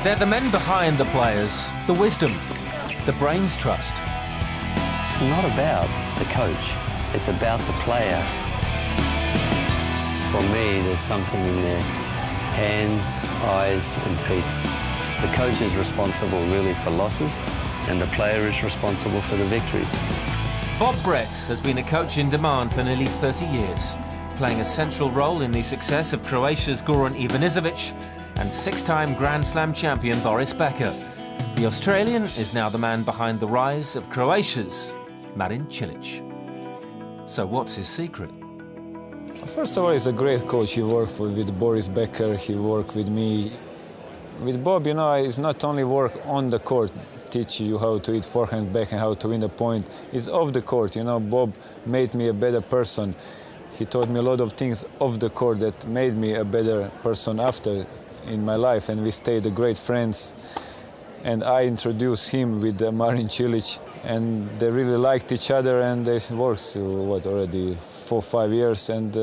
They're the men behind the players, the wisdom, the brains trust. It's not about the coach, it's about the player. For me, there's something in their hands, eyes and feet. The coach is responsible really for losses, and the player is responsible for the victories. Bob Brett has been a coach in demand for nearly 30 years, playing a central role in the success of Croatia's Goran Ivanišević and six-time Grand Slam champion Boris Becker. The Australian is now the man behind the rise of Croatia's Marin Čilić. So what's his secret? First of all, he's a great coach. He worked with Boris Becker, he worked with me. With Bob, you know, it's not only work on the court, teach you how to hit forehand, backhand, how to win the point. It's off the court, you know. Bob made me a better person. He taught me a lot of things off the court that made me a better person after in my life, and we stayed great friends. And I introduced him with Marin Čilić, and they really liked each other, and they worked, already 4 or 5 years, and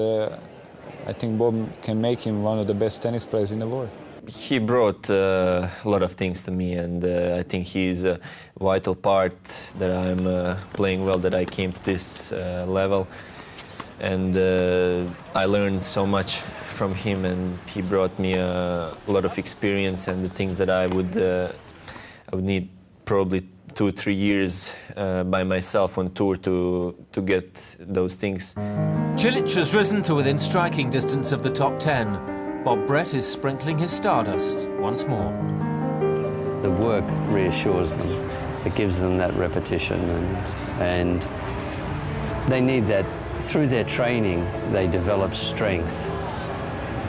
I think Bob can make him one of the best tennis players in the world. He brought a lot of things to me, and I think he's a vital part that I'm playing well, that I came to this level. And I learned so much from him, and he brought me a lot of experience and the things that I would need probably 2 or 3 years by myself on tour to get those things. Čilić has risen to within striking distance of the top 10. Bob Brett is sprinkling his stardust once more. The work reassures them. It gives them that repetition, and they need that. Through their training, they develop strength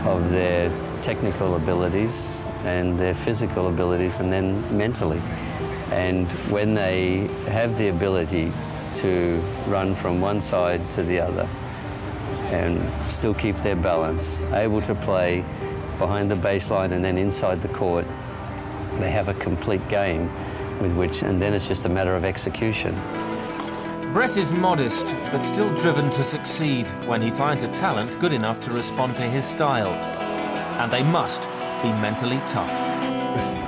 of their technical abilities and their physical abilities, and then mentally. And when they have the ability to run from one side to the other and still keep their balance, able to play behind the baseline and then inside the court, they have a complete game with which, and then it's just a matter of execution. Brett is modest, but still driven to succeed when he finds a talent good enough to respond to his style. And they must be mentally tough.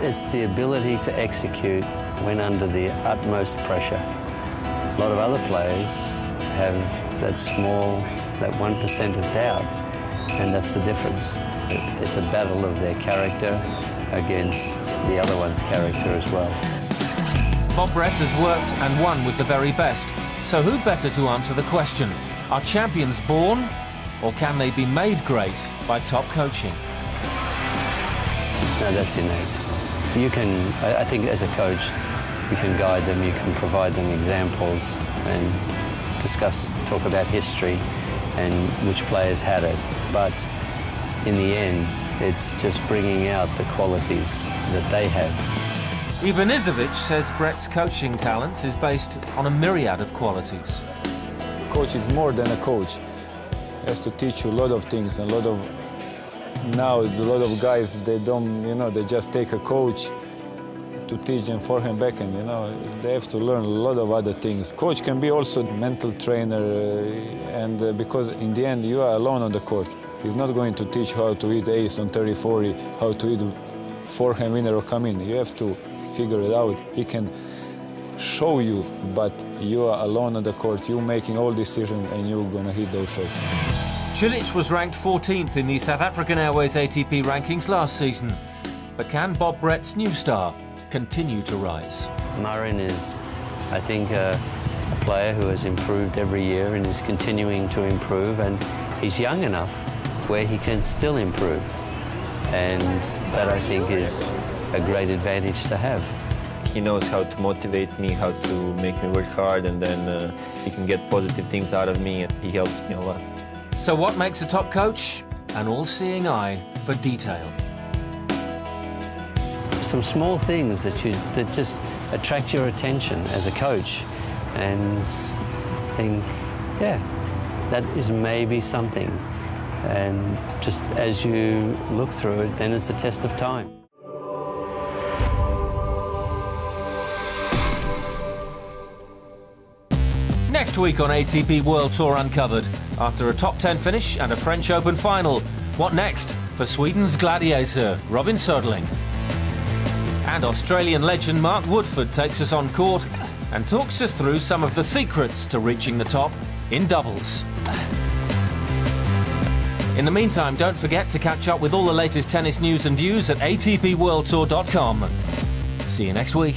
It's the ability to execute when under the utmost pressure. A lot of other players have that small, that 1% of doubt, and that's the difference. It's a battle of their character against the other one's character as well. Bob Brett has worked and won with the very best. So who better to answer the question? Are champions born, or can they be made great by top coaching? No, that's innate. You can, I think as a coach, you can guide them, you can provide them examples and talk about history and which players had it. But in the end, it's just bringing out the qualities that they have. Ivanišević says Brett's coaching talent is based on a myriad of qualities. Coach is more than a coach. He has to teach you a lot of things, and now a lot of guys, they don't, you know, they just take a coach to teach them forehand, backhand, you know. They have to learn a lot of other things. Coach can be also a mental trainer, and because in the end you are alone on the court. He's not going to teach how to hit ace on 30-40, how to hit forehand winner or come in. You have to figure it out. He can show you, but you are alone on the court. You're making all decisions, and you're gonna hit those shots. Čilić was ranked 14th in the South African Airways ATP rankings last season. But can Bob Brett's new star continue to rise? Marin is, I think, a player who has improved every year and is continuing to improve, and he's young enough where he can still improve. And that, I think, is a great advantage to have. He knows how to motivate me, how to make me work hard, and then he can get positive things out of me. He helps me a lot. So what makes a top coach? An all-seeing eye for detail. Some small things that just attract your attention as a coach, and think, yeah, that is maybe something. And just as you look through it, then it's a test of time. Next week on ATP World Tour Uncovered, after a top 10 finish and a French Open final, what next for Sweden's gladiator, Robin Söderling? And Australian legend Mark Woodforde takes us on court and talks us through some of the secrets to reaching the top in doubles. In the meantime, don't forget to catch up with all the latest tennis news and views at atpworldtour.com. See you next week.